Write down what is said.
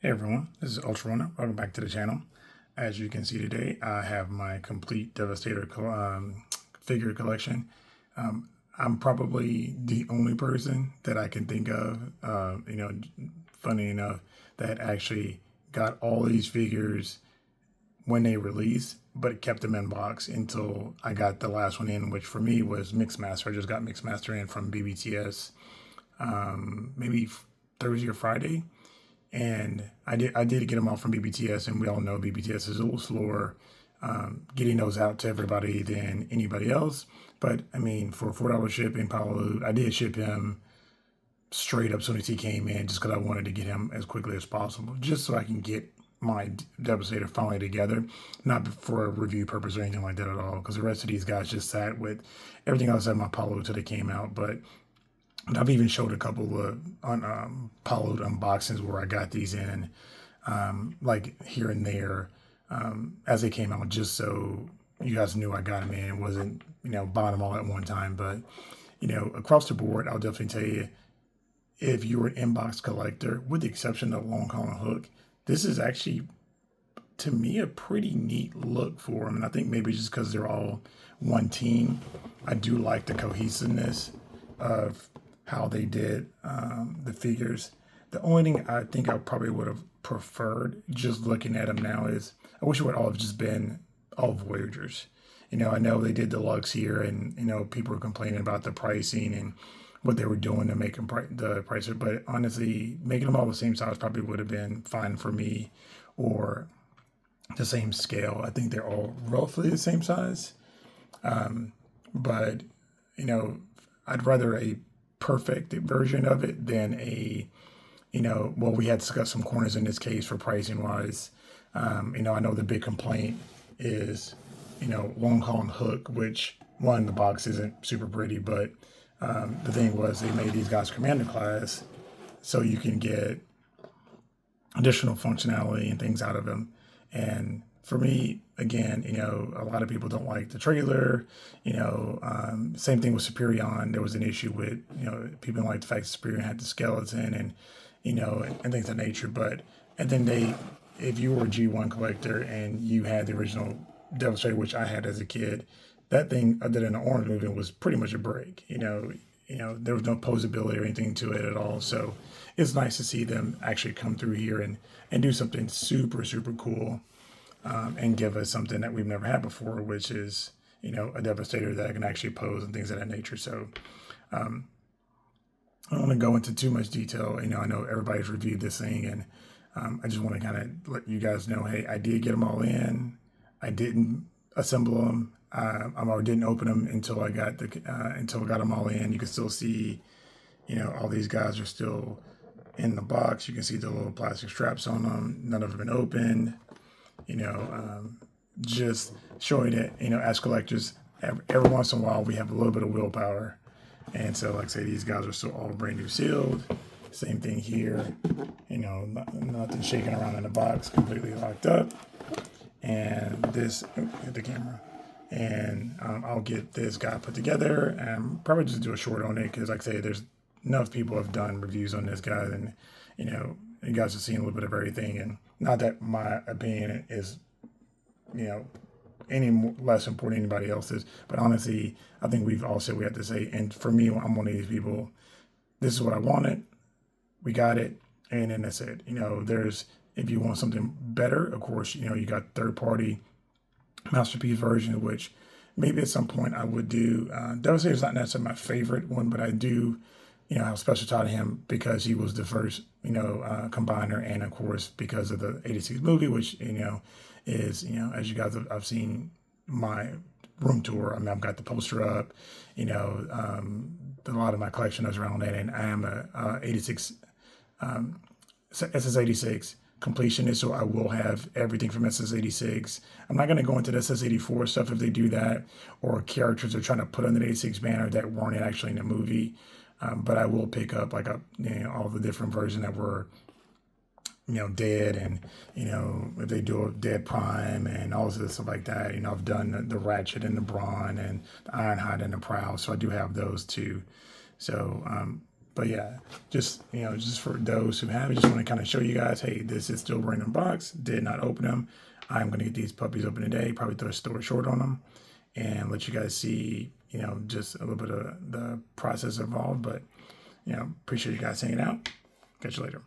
Hey everyone, this is Ultra Runner. Welcome back to the channel. As you can see today, I have my complete Devastator figure collection. I'm probably the only person that I can think of, funny enough, that actually got all these figures when they released, but kept them in box until I got the last one in, which for me was Mixmaster. I just got Mixmaster in from BBTS maybe Thursday or Friday. And I did get them all from BBTS, and we all know BBTS is a little slower getting those out to everybody than anybody else. But I mean, for $4 shipping, Paulo, I did ship him straight up as soon as he came in, just because I wanted to get him as quickly as possible, just so I can get my Devastator finally together, not for a review purpose or anything like that at all, because the rest of these guys just sat with everything else at my Paulo until they came out. But I've even showed a couple of Paulo unboxings where I got these in, like here and there, as they came out, just so you guys knew I got them in. It wasn't, buying them all at one time. But, across the board, I'll definitely tell you, if you're an inbox collector, with the exception of Long Colin Hook, this is actually, to me, a pretty neat look for them. And I think maybe just because they're all one team, I do like the cohesiveness of how they did the figures. The only thing I think I probably would have preferred, just looking at them now, is I wish it would all have just been all Voyagers. I know they did deluxe here, and people were complaining about the pricing and what they were doing to make them the price. But honestly, making them all the same size probably would have been fine for me, or the same scale. I think they're all roughly the same size. But I'd rather a perfect version of it than a, well, we had to cut some corners in this case for pricing wise. I know the big complaint is, Long Colin Hook, which one, the box isn't super pretty, but the thing was they made these guys commander class so you can get additional functionality and things out of them. And for me, again, a lot of people don't like the trailer. Same thing with Superion. There was an issue with, people don't like the fact that Superion had the skeleton and, and things of that nature. But, and then if you were a G1 collector and you had the original Devastator, which I had as a kid, that thing, other than the orange movement, was pretty much a break. There was no posability or anything to it at all. So it's nice to see them actually come through here and do something super, super cool, and give us something that we've never had before, which is, a Devastator that can actually pose and things of that nature. So I don't want to go into too much detail. I know everybody's reviewed this thing, and I just want to kind of let you guys know, hey, I did get them all in. I didn't assemble them. I didn't open them until I got them all in. You can still see, all these guys are still in the box. You can see the little plastic straps on them. None of them have been opened. Just showing that, as collectors, every once in a while we have a little bit of willpower. And so, like I say, these guys are still all brand new sealed. Same thing here. Nothing shaking around in the box, completely locked up. And this, hit the camera. And I'll get this guy put together and probably just do a short on it, because like I say, there's enough people have done reviews on this guy, and you guys have seen a little bit of everything. And not that my opinion is any less important than anybody else's, but honestly, I think we've all said we have to say. And for me, I'm one of these people. This is what I wanted. We got it, and then that's it. There's, if you want something better, of course, you got third-party masterpiece version, which maybe at some point I would do. Devastator is not necessarily my favorite one, but I do, have a special tie to him because he was the first, combiner, and of course because of the 86 movie, which, is, as you guys I've seen my room tour. I mean, I've got the poster up, a lot of my collection is around that, and I am a 86, SS86 completionist, so I will have everything from SS86. I'm not going to go into the SS84 stuff if they do that, or characters they're trying to put under the 86 banner that weren't actually in the movie. But I will pick up like all the different versions that were, dead, and if they do a Dead Prime and all this stuff like that. I've done the Ratchet and the Brawn and the Ironhide and the Prowl, so I do have those too. So But yeah, just, you know, just for those who have it, just want to kind of show you guys, hey, this is still random box. Did not open them. I'm going to get these puppies open today, probably throw a store short on them and let you guys see, you know, just a little bit of the process involved. But, you know, appreciate you guys hanging out. Catch you later.